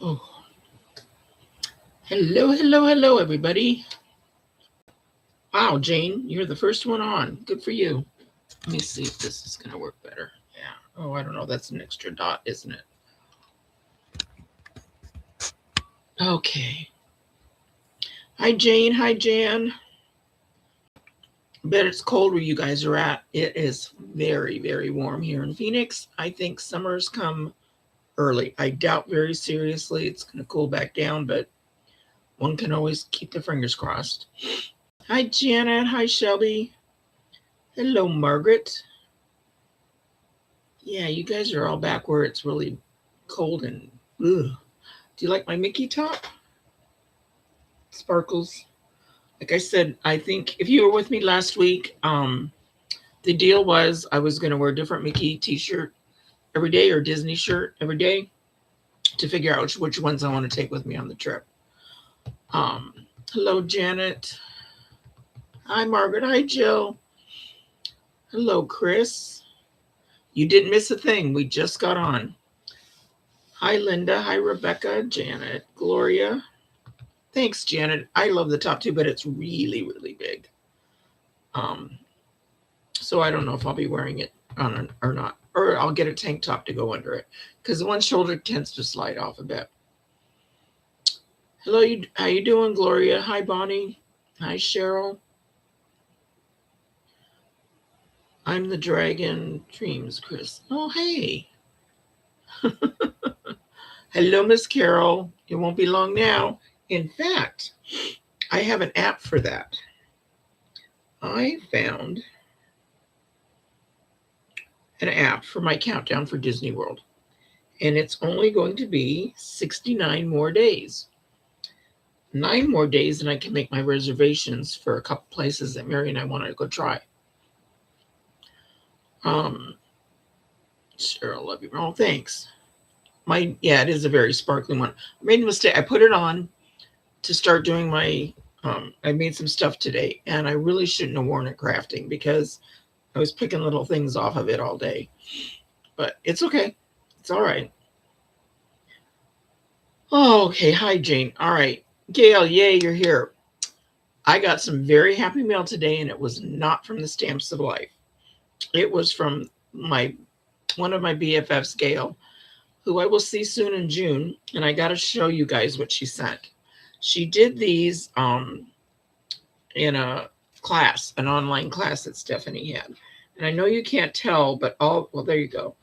Oh, hello, hello, hello, everybody. Wow, Jane, you're the first one on. Good for you. Let me see if this is going to work better. Yeah. Oh, I don't know. That's an extra dot, isn't it? Okay. Hi, Jane. Hi, Jan. Bet it's cold where you guys are at. It is very, very warm here in Phoenix. I think summer's come early. I doubt very seriously it's going to cool back down, but one can always keep their fingers crossed. Hi, Janet. Hi, Shelby. Hello, Margaret. Yeah, you guys are all back where it's really cold and ugh. Do you like my Mickey top? Sparkles. Like I said, I think if you were with me last week, the deal was I was going to wear a different Mickey t-shirt every day or Disney shirt every day to figure out which ones I want to take with me on the trip. Um, Hello, Janet. Hi, Margaret. Hi, Jill. Hello, Chris. You didn't miss a thing. We just got on. Hi, Linda. Hi, Rebecca. Janet. Gloria. Thanks, Janet. I love the top too, but it's really, really big. Um, so I don't know if I'll be wearing it on or not, or I'll get a tank top to go under it because the one shoulder tends to slide off a bit. Hello, how you doing, Gloria? Hi, Bonnie. Hi, Cheryl. I'm the dragon. Dreams, Chris. Oh, hey. Hello, Miss Carol. It won't be long now. In fact, I have an app for that. I found an app for my countdown for Disney World. And it's only going to be 69 more days. 9 more days, and I can make my reservations for a couple places that Mary and I want to go try. Cheryl, love you. Oh, thanks. It is a very sparkling one. I made a mistake. I put it on to start doing my. I made some stuff today, and I really shouldn't have worn it crafting because I was picking little things off of it all day. But it's okay. It's all right. Oh, okay. Hi, Jane. All right. Gail, yay, you're here. I got some very happy mail today, and it was not from the Stamps of Life. It was from one of my BFFs, Gail, who I will see soon in June, and I got to show you guys what she sent. She did these in a class, an online class that Stephanie had. And I know you can't tell, but there you go.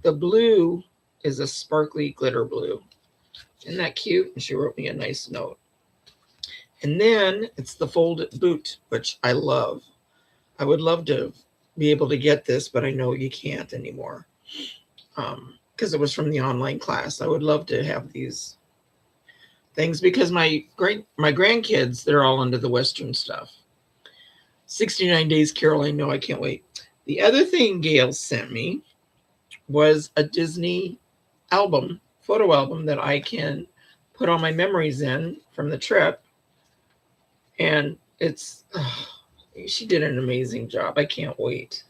The blue is a sparkly glitter blue. Isn't that cute? And she wrote me a nice note. And then it's the folded boot, which I love. I would love to be able to get this, but I know you can't anymore because it was from the online class. I would love to have these things because my grandkids, they're all into the Western stuff. 69 Days, Carol, I know, I can't wait. The other thing Gail sent me was a Disney photo album that I can put all my memories in from the trip. And she did an amazing job. I can't wait.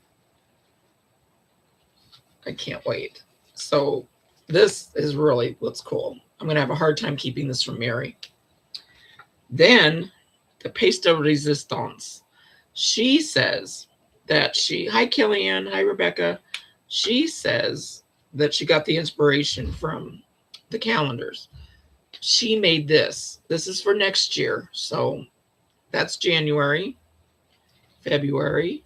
So this is really what's cool. I'm going to have a hard time keeping this from Mary. Then the Piece de Resistance. She says that hi Kellyanne, hi Rebecca. She says that she got the inspiration from the calendars. She made this. This is for next year. So that's January, February,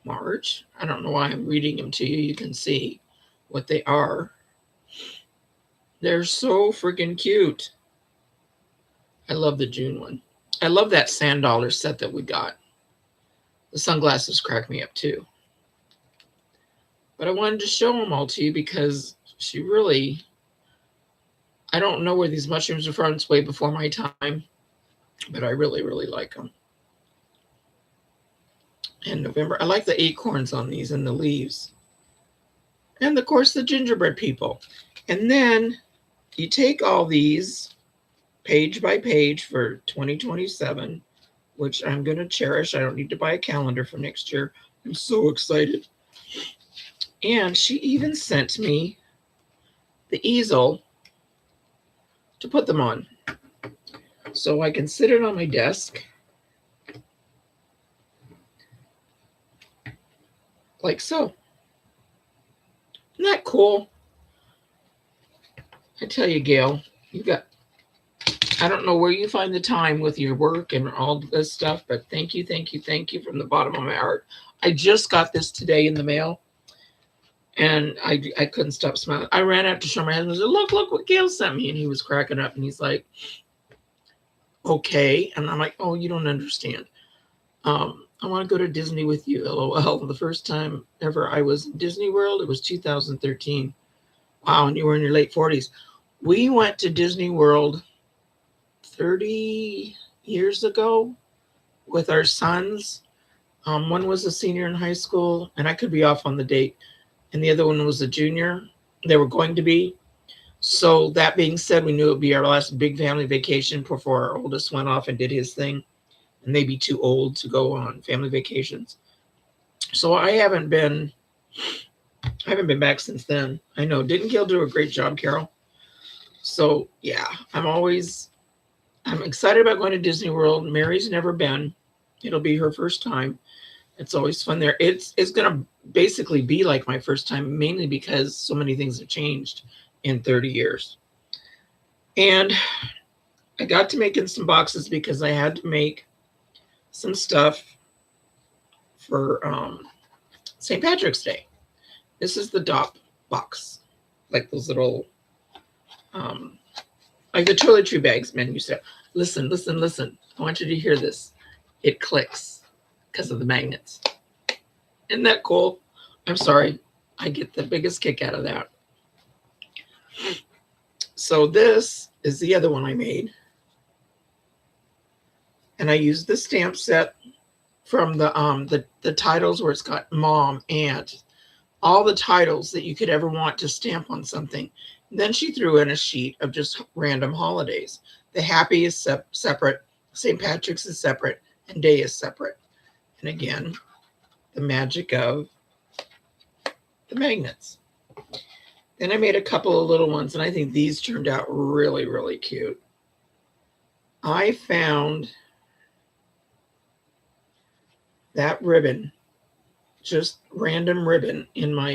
March. I don't know why I'm reading them to you. You can see what they are. They're so freaking cute. I love the June one. I love that sand dollar set that we got. The sunglasses crack me up too. But I wanted to show them all to you because I don't know where these mushrooms are from. It's way before my time. But I really, really like them. And November, I like the acorns on these and the leaves. And of course, the gingerbread people. And then you take all these page by page for 2027, which I'm going to cherish. I don't need to buy a calendar for next year. I'm so excited. And she even sent me the easel to put them on. So I can sit it on my desk like so. Isn't that cool? I tell you, Gail, I don't know where you find the time with your work and all this stuff, but thank you from the bottom of my heart. I just got this today in the mail, and I couldn't stop smiling. I ran out to show my husband. I said, look what Gail sent me. And he was cracking up, and he's like, okay. And I'm like, oh, you don't understand. I want to go to Disney with you, LOL. The first time ever I was in Disney World, it was 2013. Wow, and you were in your late 40s. We went to Disney World 30 years ago with our sons. One was a senior in high school, and I could be off on the date, and the other one was a junior. They were going to be. So that being said, we knew it would be our last big family vacation before our oldest went off and did his thing, and they'd be too old to go on family vacations. So I haven't been back since then. I know. Didn't Gail do a great job, Carol? So yeah, I'm excited about going to Disney World. Mary's never been. It'll be her first time. It's always fun there. It's going to basically be like my first time, mainly because so many things have changed in 30 years. And I got to making some boxes because I had to make some stuff for St. Patrick's Day. This is the DOP box, like those little, like the toiletry bags men used to. Listen. I want you to hear this. It clicks because of the magnets. Isn't that cool? I'm sorry. I get the biggest kick out of that. So this is the other one I made. And I used the stamp set from the titles where it's got mom, aunt, all the titles that you could ever want to stamp on something. And then she threw in a sheet of just random holidays. The happy is separate, St. Patrick's is separate, and day is separate. And again, the magic of the magnets. Then I made a couple of little ones, and I think these turned out really, really cute. I found that ribbon, just random ribbon in my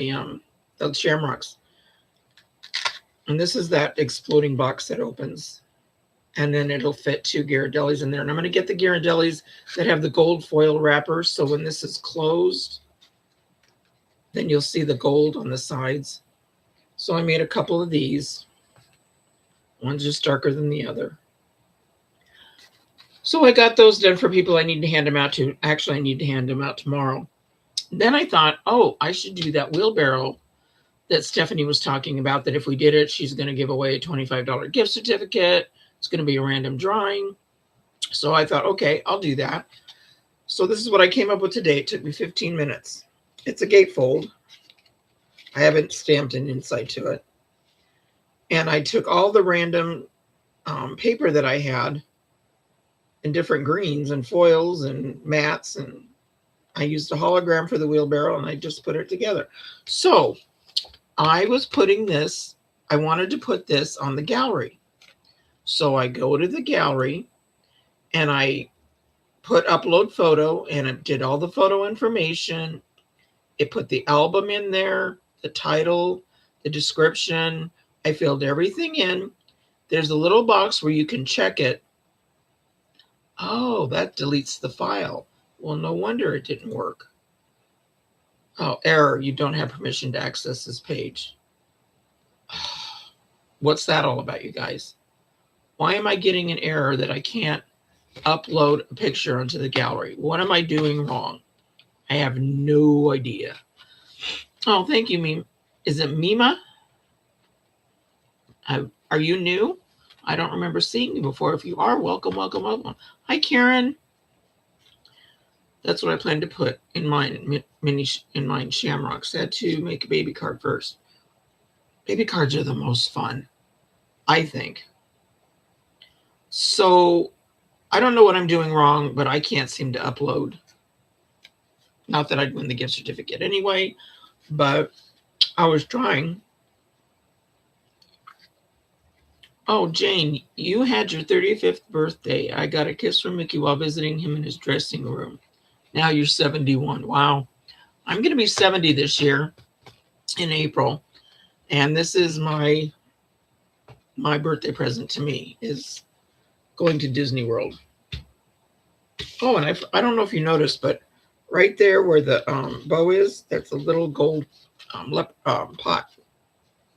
the Shamrocks. And this is that exploding box that opens. And then it'll fit 2 Ghirardellis in there. And I'm going to get the Ghirardellis that have the gold foil wrapper. So when this is closed, then you'll see the gold on the sides. So I made a couple of these. One's just darker than the other. So I got those done for people I need to hand them out to. Actually, I need to hand them out tomorrow. Then I thought, oh, I should do that wheelbarrow that Stephanie was talking about, that if we did it, she's going to give away a $25 gift certificate. It's going to be a random drawing. So I thought, okay, I'll do that. So this is what I came up with today. It took me 15 minutes. It's a gatefold. I haven't stamped an inside to it. And I took all the random paper that I had in different greens and foils and mats, and I used a hologram for the wheelbarrow, and I just put it together. So I was putting this, I wanted to put this on the gallery. So I go to the gallery and I put upload photo, and it did all the photo information. It put the album in there, the title, the description. I filled everything in. There's a little box where you can check it. Oh, that deletes the file. Well, no wonder it didn't work. Oh, error. You don't have permission to access this page. What's that all about, you guys? Why am I getting an error that I can't upload a picture onto the gallery? What am I doing wrong? I have no idea. Oh, thank you, Mima. Is it Mima? Are you new? I don't remember seeing you before. If you are, welcome. Hi, Karen. That's what I plan to put in mine, in mine Shamrocks. I had to make a baby card first. Baby cards are the most fun, I think. So I don't know what I'm doing wrong, but I can't seem to upload. Not that I'd win the gift certificate anyway, but I was trying. Oh, Jane, you had your 35th birthday. I got a kiss from Mickey while visiting him in his dressing room. Now you're 71. Wow. I'm going to be 70 this year in April. And this is my birthday present to me is going to Disney World. Oh, and I don't know if you noticed, but right there where the bow is, that's a little gold pot.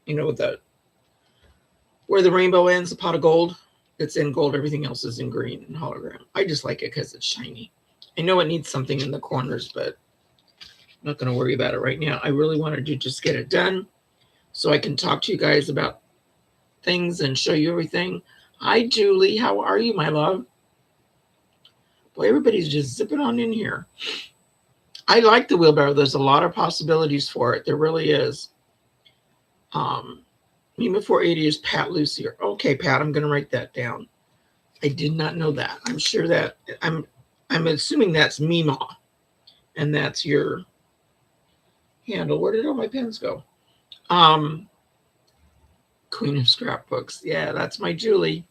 You know, where the rainbow ends, the pot of gold. It's in gold. Everything else is in green and hologram. I just like it because it's shiny. I know it needs something in the corners, but I'm not going to worry about it right now. I really wanted to just get it done so I can talk to you guys about things and show you everything. Hi, Julie. How are you, my love? Boy, everybody's just zipping on in here. I like the wheelbarrow. There's a lot of possibilities for it. There really is. Mima 480 is Pat Lucier. Okay, Pat, I'm going to write that down. I did not know that. I'm sure that I'm assuming that's Mima, and that's your handle. Where did all my pens go? Queen of Scrapbooks. Yeah, that's my Julie.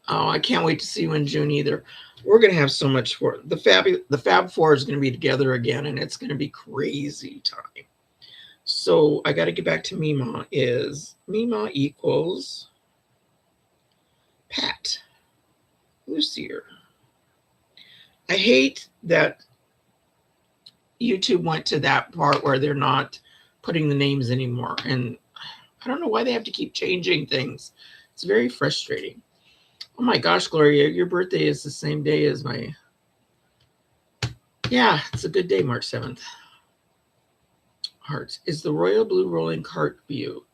Oh, I can't wait to see you in June either. We're going to have so much for the Fab Four is going to be together again, and it's going to be crazy time. So I got to get back to Mima. Is Mima equals Pat Lucier. I hate that YouTube went to that part where they're not putting the names anymore. And I don't know why they have to keep changing things. It's very frustrating. Oh my gosh, Gloria, your birthday is the same day as my... Yeah, it's a good day, March 7th. Hearts. Is the royal blue rolling cart view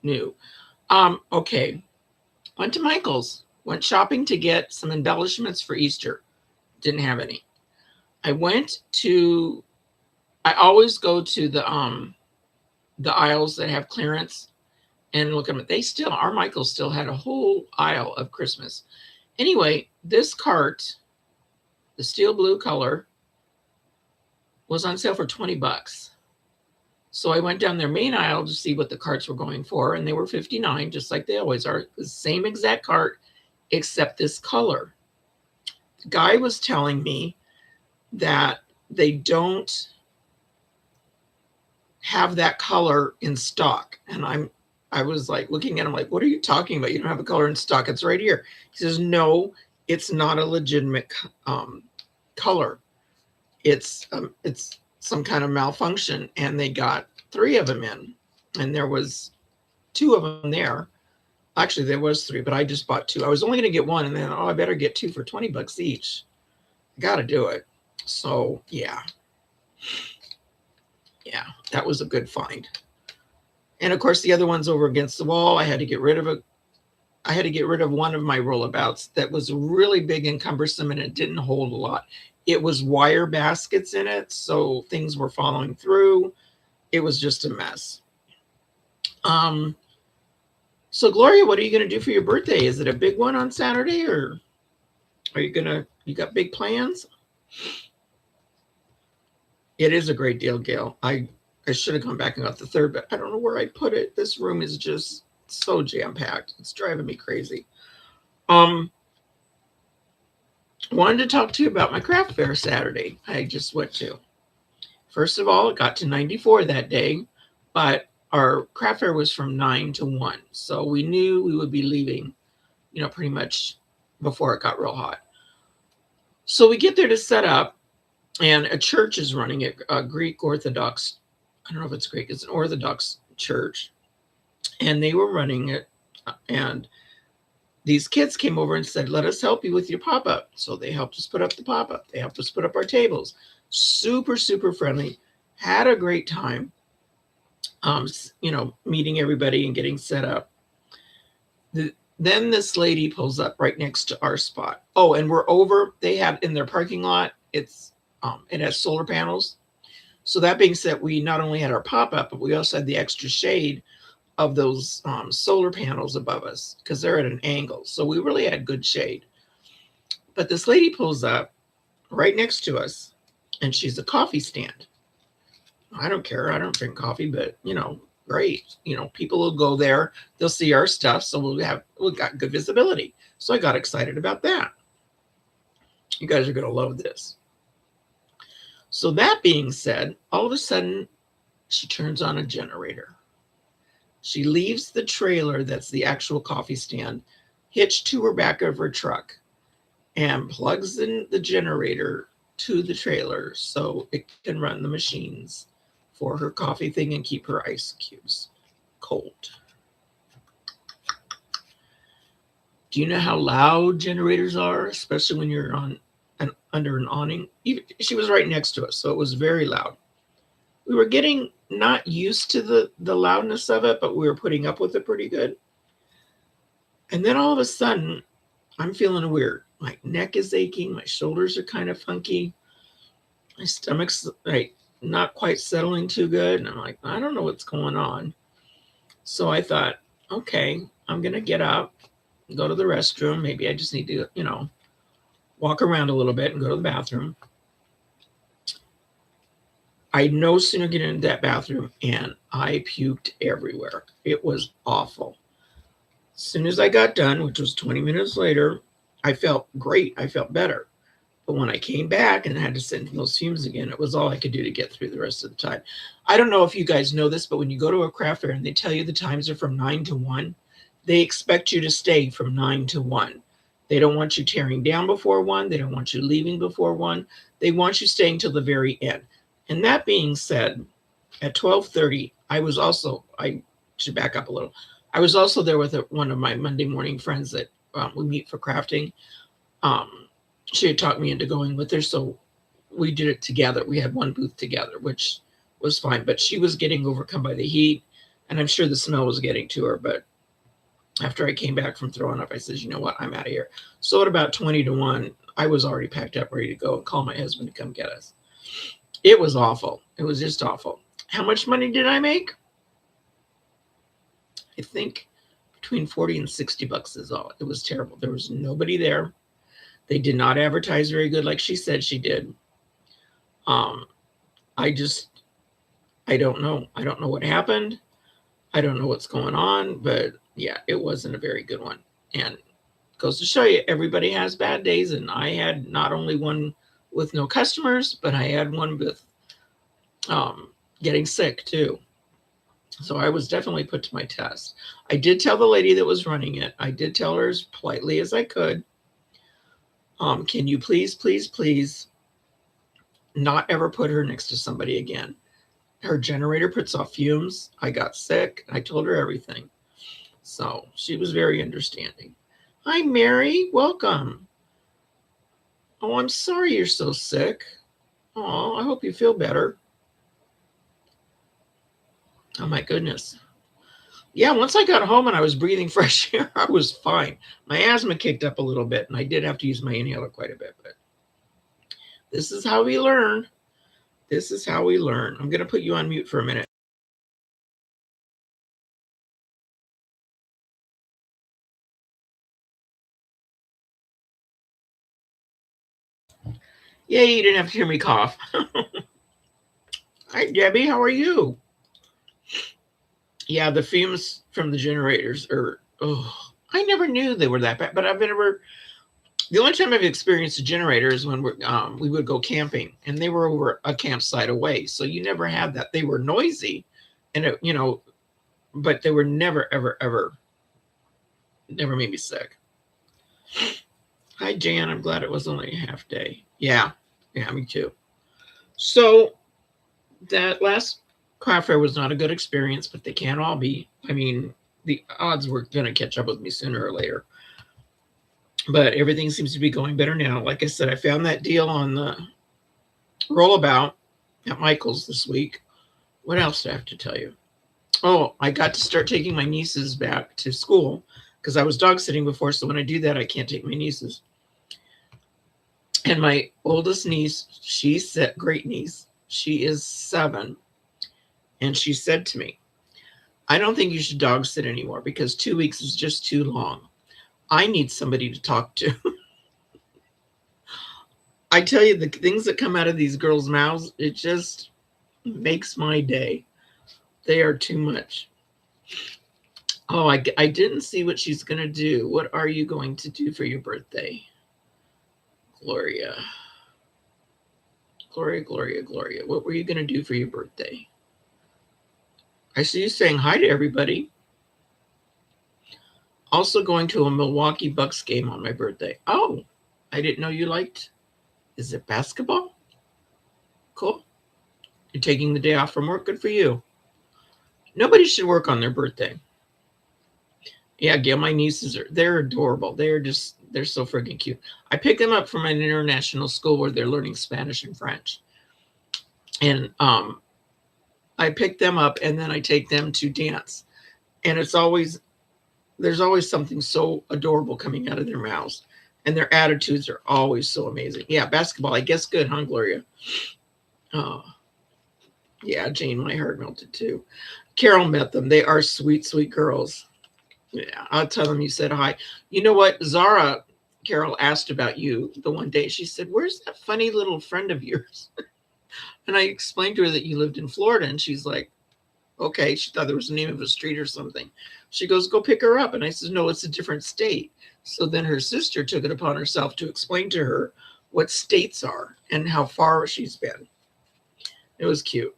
new? Okay. Went to Michael's. Went shopping to get some embellishments for Easter. Didn't have any. I always go to the aisles that have clearance and look at them. Our Michael's still had a whole aisle of Christmas. Anyway, this cart, the steel blue color, was on sale for $20. So I went down their main aisle to see what the carts were going for, and they were $59, just like they always are. The same exact cart, except this color. The guy was telling me that they don't have that color in stock. And I was like looking at him like, what are you talking about? You don't have a color in stock. It's right here. He says, no, it's not a legitimate color. It's some kind of malfunction. And they got 3 of them in. And there was 2 of them there. Actually, there was 3, but I just bought 2. I was only going to get 1. And then, I better get 2 for $20 each. Got to do it. So, yeah. Yeah, that was a good find. And of course, the other one's over against the wall. I had to get rid of it. I had to get rid of one of my rollabouts that was really big and cumbersome, and it didn't hold a lot. It was wire baskets in it, so things were falling through. It was just a mess. So Gloria, what are you going to do for your birthday? Is it a big one on Saturday, or are you got big plans? It is a great deal, Gail. I should have come back and got the 3rd, but I don't know where I put it. This room is just so jam-packed. It's driving me crazy. Wanted to talk to you about my craft fair Saturday. I just went to. First of all, it got to 94 that day, but our craft fair was from 9 to 1. So we knew we would be leaving, pretty much before it got real hot. So we get there to set up, and a church is running it, a Greek Orthodox. I don't know if it's Greek. It's an Orthodox church. And they were running it. And these kids came over and said, let us help you with your pop-up. So they helped us put up the pop-up. They helped us put up our tables. Super, super friendly. Had a great time, meeting everybody and getting set up. Then this lady pulls up right next to our spot. Oh, and we're over. They have in their parking lot, it has solar panels. So that being said, we not only had our pop-up, but we also had the extra shade of those solar panels above us because they're at an angle. So we really had good shade. But this lady pulls up right next to us, and she's a coffee stand. I don't care. I don't drink coffee, but, great. You know, people will go there, they'll see our stuff, so we've got good visibility. So I got excited about that. You guys are going to love this. So that being said, all of a sudden, she turns on a generator. She leaves the trailer that's the actual coffee stand hitched to her back of her truck and plugs in the generator to the trailer so it can run the machines for her coffee thing and keep her ice cubes cold. Do you know how loud generators are, especially when you're under an awning? She was right next to us, so it was very loud. We were getting not used to the loudness of it, but we were putting up with it pretty good. And then all of a sudden, I'm feeling weird. My neck is aching. My shoulders are kind of funky. My stomach's like not quite settling too good. And I'm like, I don't know what's going on. So I thought, okay, I'm going to get up, go to the restroom. Maybe I just need to, walk around a little bit and go to the bathroom. I no sooner get into that bathroom and I puked everywhere. It was awful. As soon as I got done, which was 20 minutes later, I felt great. I felt better. But when I came back and had to sit in those fumes again, it was all I could do to get through the rest of the time. I don't know if you guys know this, but when you go to a craft fair and they tell you the times are from 9 to 1, they expect you to stay from 9 to 1. They don't want you tearing down before 1. They don't want you leaving before 1. They want you staying till the very end. And that being said, at 12:30, I should back up a little. I was also there with one of my Monday morning friends that we meet for crafting. She had talked me into going with her, so we did it together. We had one booth together, which was fine, but she was getting overcome by the heat, and I'm sure the smell was getting to her. But after I came back from throwing up, I said, you know what, I'm out of here. So at about 20 to 1, I was already packed up, ready to go and call my husband to come get us. It was awful. It was just awful. How much money did I make? I think between 40 and 60 bucks is all. It was terrible. There was nobody there. They did not advertise very good like she said she did. I don't know. I don't know what happened. I don't know what's going on, but yeah, it wasn't a very good one. And it goes to show you, everybody has bad days. And I had not only one with no customers, but I had one with getting sick too. So I was definitely put to my test. I did tell the lady that was running it, I did tell her as politely as I could, can you please not ever put her next to somebody again? Her generator puts off fumes. I got sick. I told her everything. So she was very understanding. Hi, Mary. Welcome. Oh, I'm sorry you're so sick. Oh, I hope you feel better. Oh, my goodness. Yeah, once I got home and I was breathing fresh air, I was fine. My asthma kicked up a little bit, and I did have to use my inhaler quite a bit. But this is how we learn. This is how we learn. I'm going to put you on mute for a minute. Yay, you didn't have to hear me cough. Hi, Debbie. How are you? Yeah, the fumes from the generators are, I never knew they were that bad, but the only time I've experienced a generator is when we would go camping, and they were over a campsite away. So you never had that. They were noisy, and but they were never, ever made me sick. Hi, Jan. I'm glad it was only a half day. Yeah, me too. So that last craft fair was not a good experience, but they can't all be. I mean, the odds were going to catch up with me sooner or later. But everything seems to be going better now. Like I said, I found that deal on the rollabout at Michael's this week. What else do I have to tell you? Oh, I got to start taking my nieces back to school because I was dog sitting before. So when I do that, I can't take my nieces. And my oldest niece, she's a great niece. She is 7. And she said to me, I don't think you should dog sit anymore because 2 weeks is just too long. I need somebody to talk to. I tell you, the things that come out of these girls' mouths, it just makes my day. They are too much. Oh, I didn't see what she's going to do. What are you going to do for your birthday? Gloria. Gloria. What were you going to do for your birthday? I see you saying hi to everybody. Also going to a Milwaukee Bucks game on my birthday. Oh, I didn't know you liked. Is it basketball? Cool. You're taking the day off from work. Good for you. Nobody should work on their birthday. Yeah, Gail, my nieces they're adorable. They're so freaking cute. I picked them up from an international school where they're learning Spanish and French. And I pick them up and then I take them to dance. And there's always something so adorable coming out of their mouths. And their attitudes are always so amazing. Yeah, basketball, I guess good, huh, Gloria? Oh, yeah, Jane, my heart melted too. Carol met them. They are sweet, sweet girls. Yeah, I'll tell them you said hi. You know what? Zara, Carol asked about you the one day. She said, where's that funny little friend of yours? And I explained to her that you lived in Florida. And she's like, okay. She thought there was the name of a street or something. She goes, go pick her up. And I said, no, it's a different state. So then her sister took it upon herself to explain to her what states are and how far she's been. It was cute.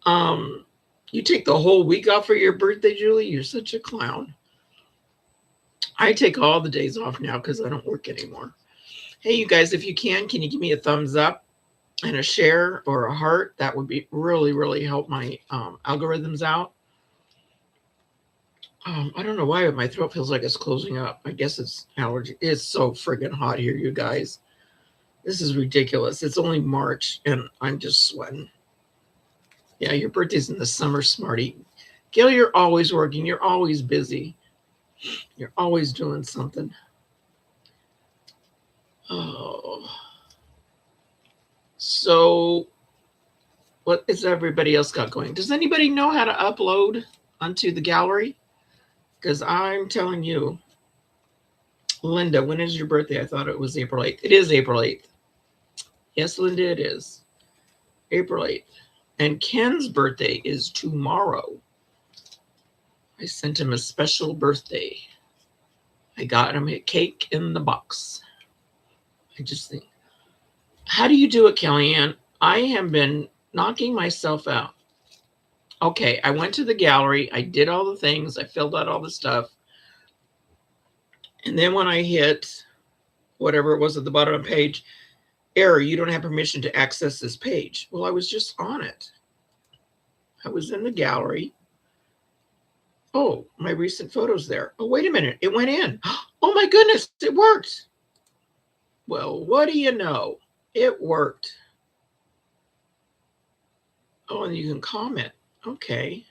You take the whole week off for your birthday, Julie? You're such a clown. I take all the days off now because I don't work anymore. Hey, you guys, if you can you give me a thumbs up and a share or a heart? That would be really, really help my algorithms out. I don't know why, but my throat feels like it's closing up. I guess it's allergy. It's so friggin' hot here, you guys. This is ridiculous. It's only March, and I'm just sweating. Yeah, your birthday's in the summer, smarty. Gail, you're always working. You're always busy. You're always doing something. Oh. So, what is everybody else got going? Does anybody know how to upload onto the gallery? Because I'm telling you, Linda, when is your birthday? I thought it was April 8th. It is April 8th. Yes, Linda, it is. April 8th. And Ken's birthday is tomorrow. I sent him a special birthday. I got him a cake in the box. I just think, how do you do it, Kellyanne? I have been knocking myself out. Okay, I went to the gallery. I did all the things. I filled out all the stuff. And then when I hit whatever it was at the bottom of the page, error, you don't have permission to access this page. Well, I was just on it. I was in the gallery. Oh, my recent photos there. Oh, wait a minute. It went in. Oh, my goodness. It worked. Well, what do you know? It worked. Oh, and you can comment. Okay.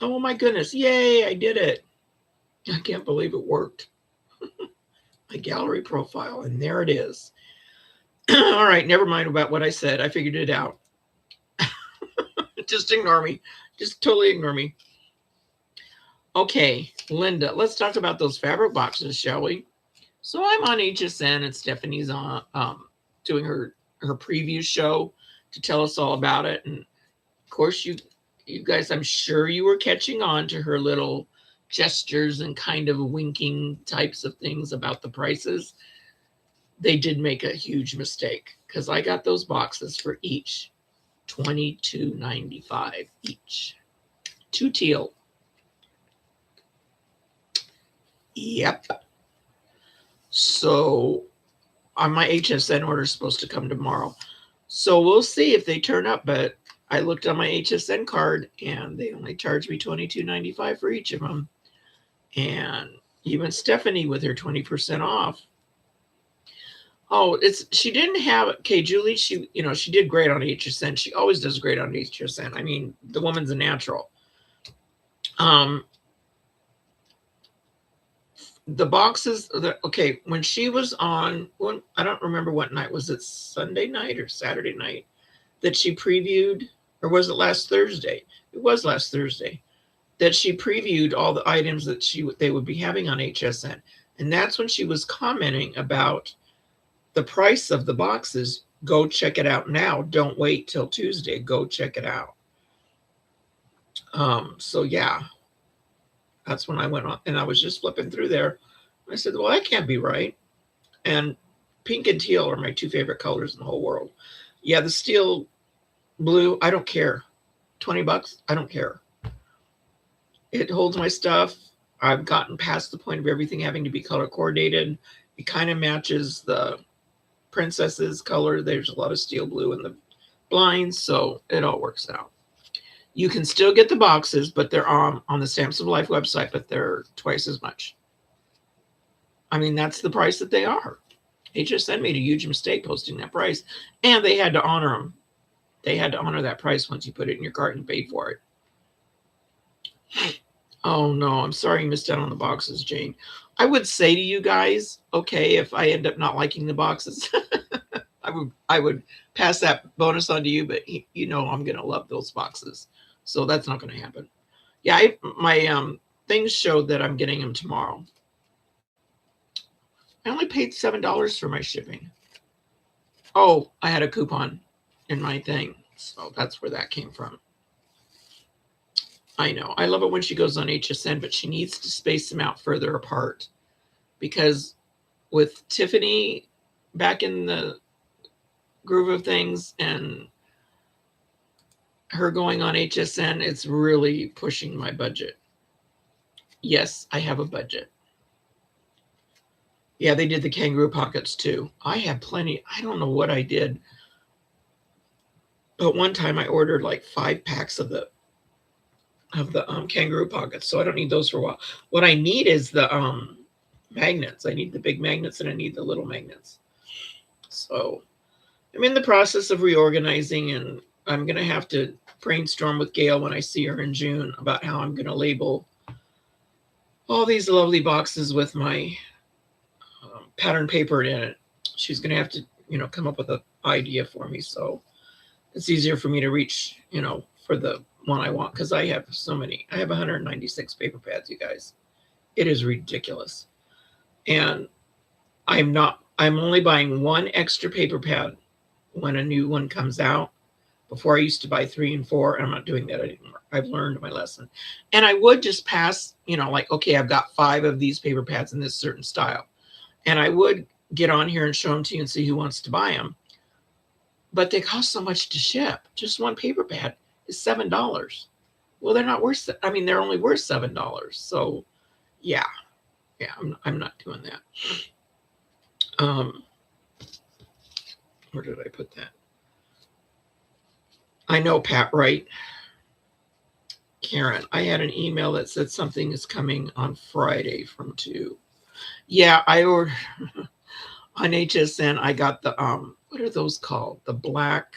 Oh, my goodness. Yay, I did it. I can't believe it worked. My gallery profile, and there it is. All right, never mind about what I said. I figured it out. Just ignore me. Just totally ignore me. Okay, Linda, let's talk about those fabric boxes, shall we? So I'm on HSN, and Stephanie's on doing her preview show to tell us all about it. And of course, you guys, I'm sure you were catching on to her little gestures and kind of winking types of things about the prices. They did make a huge mistake because I got those boxes for each $22.95 each. 2 teal. Yep. So on my HSN order is supposed to come tomorrow. So we'll see if they turn up, but I looked on my HSN card and they only charged me $22.95 for each of them. And even Stephanie with her 20% off. Oh, she didn't have, okay, Julie, she did great on HSN. She always does great on HSN. I mean, the woman's a natural. The boxes, okay, when she was on, I don't remember what night, was it Sunday night or Saturday night that she previewed, or was it last Thursday? It was last Thursday that she previewed all the items that they would be having on HSN. And that's when she was commenting about the price of the boxes. Go check it out now. Don't wait till Tuesday. Go check it out. So yeah, that's when I went on, and I was just flipping through there. I said, well, that can't be right. And pink and teal are my two favorite colors in the whole world. Yeah, the steel blue, I don't care. $20, I don't care. It holds my stuff. I've gotten past the point of everything having to be color coordinated. It kind of matches the princess's color. There's a lot of steel blue in the blinds, so it all works out. You can still get the boxes, but they're on the Stamps of Life website, but they're twice as much. I mean, that's the price that they are. HSN made a huge mistake posting that price, and they had to honor them. They had to honor that price once you put it in your cart and paid for it. Oh no, I'm sorry you missed out on the boxes, Jane. I would say to you guys, okay, if I end up not liking the boxes, I would pass that bonus on to you, but you know I'm gonna love those boxes, so that's not gonna happen. Yeah, my things showed that I'm getting them tomorrow. I only paid $7 for my shipping. Oh, I had a coupon in my thing, so that's where that came from. I know. I love it when she goes on HSN, but she needs to space them out further apart, because with Tiffany back in the groove of things and her going on HSN, it's really pushing my budget. Yes, I have a budget. Yeah, they did the kangaroo pockets too. I have plenty. I don't know what I did, but one time I ordered like 5 packs of the kangaroo pockets, so I don't need those for a while. What I need is the magnets. I need the big magnets and I need the little magnets. So I'm in the process of reorganizing, and I'm going to have to brainstorm with Gail when I see her in June about how I'm going to label all these lovely boxes with my pattern paper in it. She's going to have to, come up with an idea for me, so it's easier for me to reach, for the one I want, because I have so many. I have 196 paper pads, you guys. It is ridiculous. And I'm only buying 1 extra paper pad when a new one comes out. Before I used to buy 3 and 4, and I'm not doing that anymore. I've learned my lesson. And I would just pass, like, okay, I've got 5 of these paper pads in this certain style. And I would get on here and show them to you and see who wants to buy them. But they cost so much to ship. Just 1 paper pad is $7. Well, they're not worth it. I mean, they're only worth $7. So yeah, I'm not doing that. Where did I put that? I know, Pat, right? Karen, I had an email that said something is coming on Friday from 2. Yeah, I ordered on HSN. I got the what are those called? The black.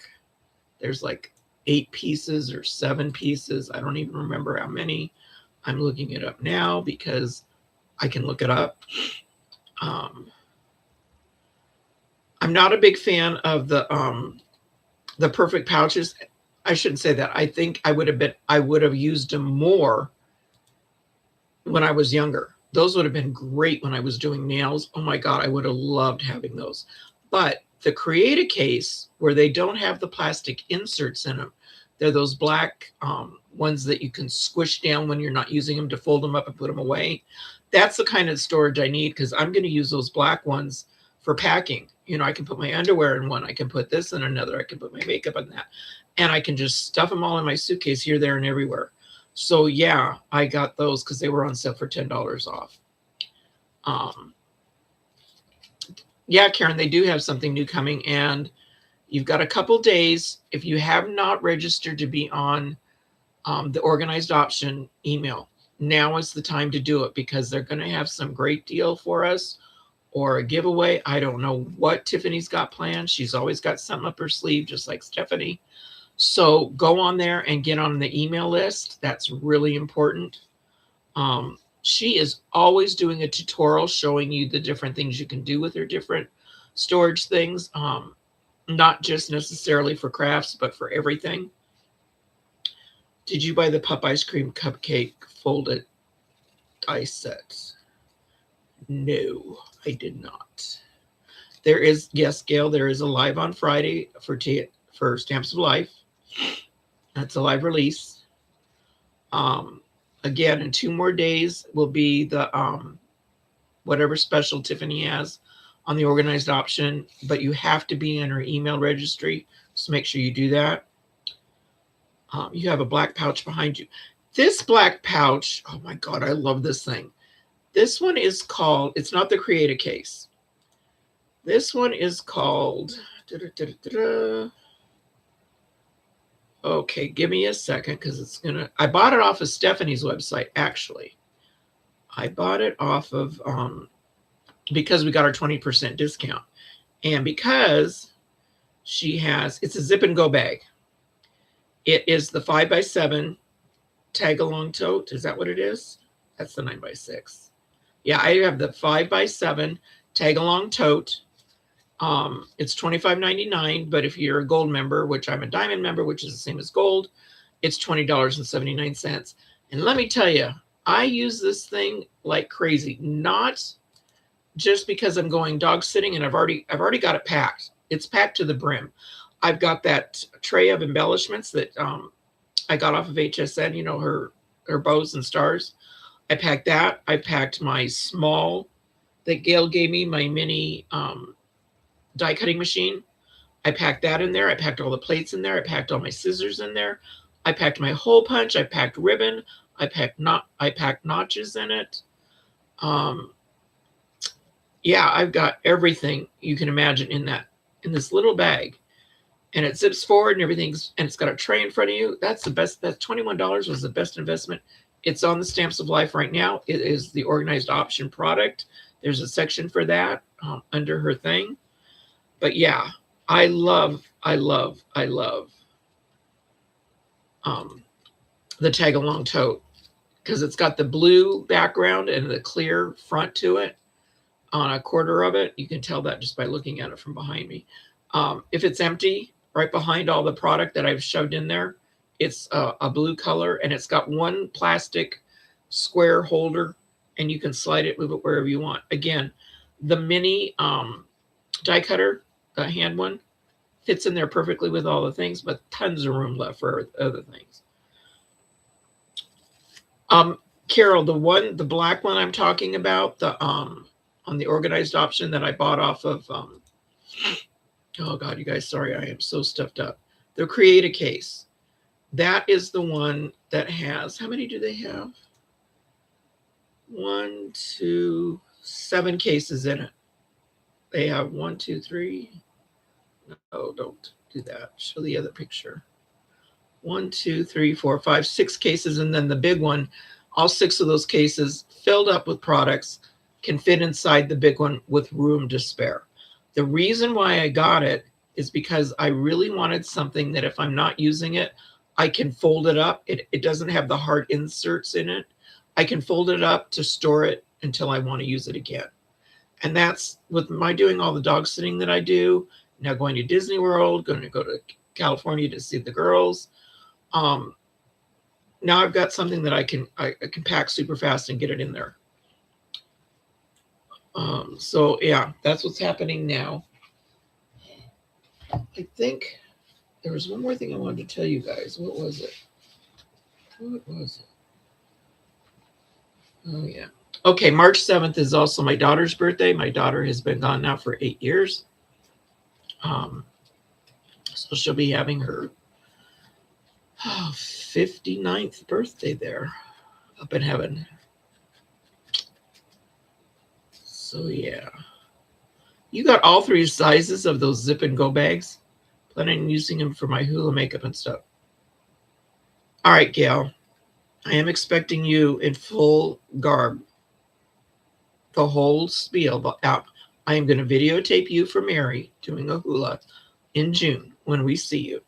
There's like 8 pieces or 7 pieces. I don't even remember how many. I'm looking it up now because I can look it up. I'm not a big fan of the perfect pouches. I shouldn't say that. I think I would have used them more when I was younger. Those would have been great when I was doing nails. Oh my God, I would have loved having those. But the Create-A-Case, where they don't have the plastic inserts in them, they're those black ones that you can squish down when you're not using them to fold them up and put them away. That's the kind of storage I need, because I'm going to use those black ones for packing. I can put my underwear in one. I can put this in another. I can put my makeup in that. And I can just stuff them all in my suitcase here, there, and everywhere. So yeah, I got those because they were on sale for $10 off. Yeah, Karen, they do have something new coming, and you've got a couple days. If you have not registered to be on the organized option email, now is the time to do it, because they're going to have some great deal for us, or a giveaway. I don't know what Tiffany's got planned. She's always got something up her sleeve, just like Stephanie. So go on there and get on the email list. That's really important. She is always doing a tutorial showing you the different things you can do with her different storage things. Not just necessarily for crafts, but for everything. Did you buy the Pup Ice Cream Cupcake folded dice sets? No, I did not. There is, yes, Gail, there is a live on Friday for Stamps of Life. That's a live release. Again, in 2 more days will be the whatever special Tiffany has on the organized option, but you have to be in her email registry, so make sure you do that. You have a black pouch behind you. This black pouch, oh my God, I love this thing. This one is called, it's not the Create a Case. This one is called, okay, give me a second because it's gonna, I bought it off of Stephanie's website, actually. I bought it off of, because we got our 20% discount. And because she has, it's a zip and go bag. It is the 5x7 tag along tote. Is that what it is? That's the 9x6. Yeah, I have the 5x7 tag along tote. It's $25.99, but if you're a gold member, which I'm a diamond member, which is the same as gold, it's $20.79. And let me tell you, I use this thing like crazy, not just because I'm going dog sitting and I've already got it packed. It's packed to the brim. I've got that tray of embellishments that I got off of HSN, you know, her bows and stars. I packed that. I packed my small that Gail gave me, my mini die cutting machine. I packed that in there. I packed all the plates in there. I packed all my scissors in there. I packed my hole punch. I packed ribbon. I packed notches in it. Yeah, I've got everything you can imagine in this little bag. And it zips forward and everything's, and it's got a tray in front of you. That's the best. That $21 was the best investment. It's on the Stamps of Life right now. It is the organized option product. There's a section for that under her thing. But yeah, I love the tag along tote because it's got the blue background and the clear front to it on a quarter of it. You can tell that just by looking at it from behind me. If it's empty, right behind all the product that I've shoved in there, it's a blue color, and it's got one plastic square holder, and you can slide it, move it wherever you want. Again, the mini die cutter, the hand one, fits in there perfectly with all the things, but tons of room left for other things. Carol, the black one I'm talking about, the on the organized option that I bought off of oh God, you guys, sorry, I am so stuffed up. The Create a Case. That is the one that has, how many do they have? 1, 2, 7 cases in it. They have 1, 2, 3. No, don't do that. Show the other picture. 1, 2, 3, 4, 5, 6 cases, and then the big one. All 6 of those cases filled up with products can fit inside the big one with room to spare. The reason why I got it is because I really wanted something that if I'm not using it, I can fold it up. It doesn't have the hard inserts in it. I can fold it up to store it until I want to use it again. And that's with my doing all the dog sitting that I do, now going to Disney World, going to go to California to see the girls. Now I've got something that I can pack super fast and get it in there. So yeah, that's what's happening now. I think there was one more thing I wanted to tell you guys. What was it? Oh yeah. Okay, March 7th is also my daughter's birthday. My daughter has been gone now for 8 years. So she'll be having her 59th birthday there up in heaven. So yeah. You got all 3 sizes of those zip and go bags. Planning on using them for my hula makeup and stuff. All right, Gail. I am expecting you in full garb. The whole spiel out. I am going to videotape you for Mary doing a hula in June when we see you.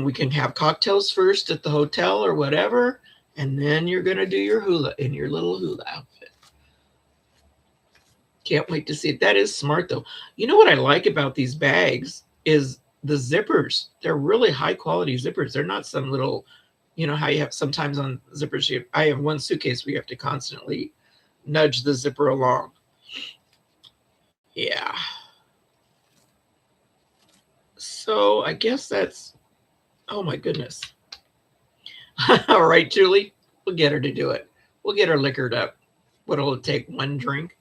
We can have cocktails first at the hotel or whatever, and then you're going to do your hula in your little hula outfit. Can't wait to see it. That is smart, though. You know what I like about these bags is the zippers. They're really high quality zippers. They're not some little, you know how you have sometimes on zippers. I have one suitcase where you have to constantly nudge the zipper along. Yeah. So I guess that's, oh my goodness. All right, Julie, we'll get her to do it. We'll get her liquored up. What'll it take? One drink?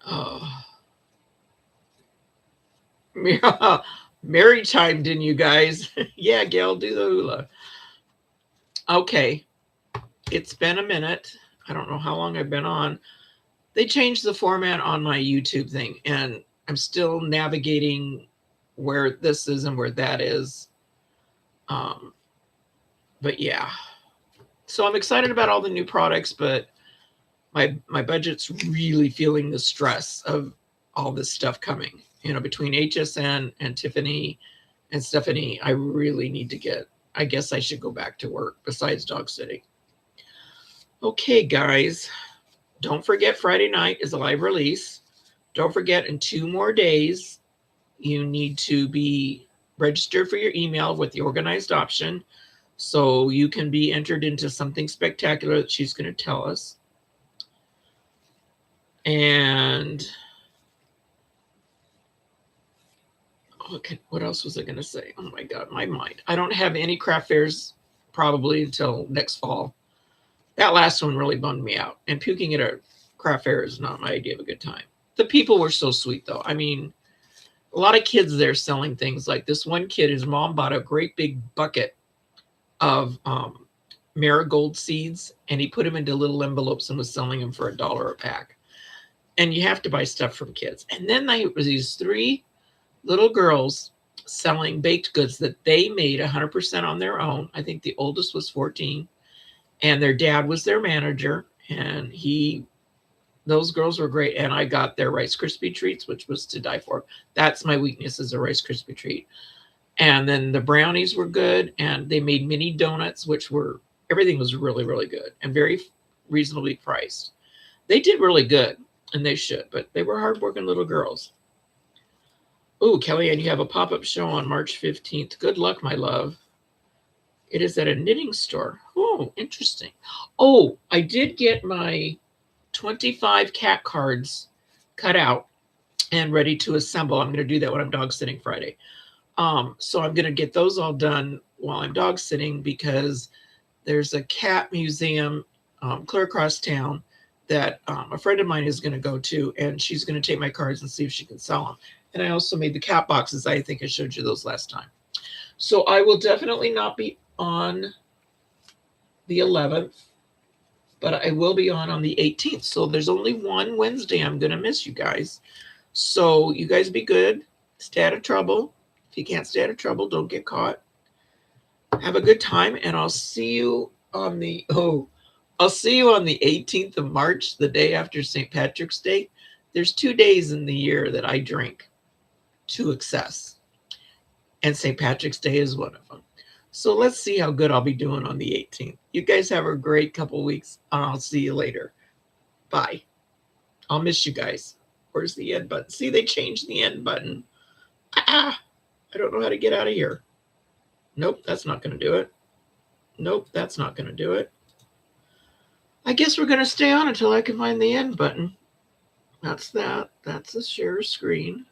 Oh, Mary chimed in, you guys. Yeah, Gail, do the hula. Okay, it's been a minute. I don't know how long I've been on. They changed the format on my YouTube thing, and I'm still navigating where this is and where that is. But yeah, so I'm excited about all the new products, but my budget's really feeling the stress of all this stuff coming. You know, between HSN and Tiffany and Stephanie, I really need to get. I guess I should go back to work besides dog sitting. Okay, guys, don't forget Friday night is a live release. Don't forget in 2 more days, you need to be registered for your email with the organized option so you can be entered into something spectacular that she's going to tell us. And okay, what else was I going to say? Oh my God, my mind. I don't have any craft fairs probably until next fall. That last one really bummed me out. And puking at a craft fair is not my idea of a good time. The people were so sweet, though. I mean, a lot of kids there selling things. Like this one kid, his mom bought a great big bucket of marigold seeds, and he put them into little envelopes and was selling them for $1 a pack. And you have to buy stuff from kids. And then there was these 3 little girls selling baked goods that they made 100% on their own. I think the oldest was 14, and their dad was their manager, and those girls were great. And I got their Rice Krispie treats, which was to die for. That's my weakness, is a Rice Krispie treat. And then the brownies were good, and they made mini donuts, everything was really, really good and very reasonably priced. They did really good, and they should, but they were hardworking little girls. Oh, Kellyanne, you have a pop-up show on March 15th. Good luck, my love. It is at a knitting store. Oh, interesting. Oh, I did get my 25 cat cards cut out and ready to assemble. I'm going to do that when I'm dog sitting Friday. So I'm going to get those all done while I'm dog sitting, because there's a cat museum clear across town that a friend of mine is going to go to, and she's going to take my cards and see if she can sell them. And I also made the cat boxes. I think I showed you those last time. So I will definitely not be on the 11th, but I will be on the 18th. So there's only one Wednesday I'm going to miss, you guys. So you guys be good. Stay out of trouble. If you can't stay out of trouble, don't get caught. Have a good time, and I'll see you on the 18th of March, the day after St. Patrick's Day. There's 2 days in the year that I drink to excess, and St. Patrick's Day is one of them. So let's see how good I'll be doing on the 18th. You guys have a great couple weeks, and I'll see you later. Bye. I'll miss you guys. Where's the end button? See, they changed the end button. I don't know how to get out of here. Nope, that's not going to do it. Nope, that's not going to do it. I guess we're going to stay on until I can find the end button. That's that. That's the share screen.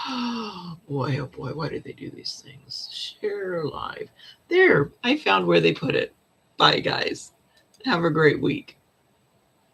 Oh boy, why do they do these things? Share live. There, I found where they put it. Bye, guys. Have a great week.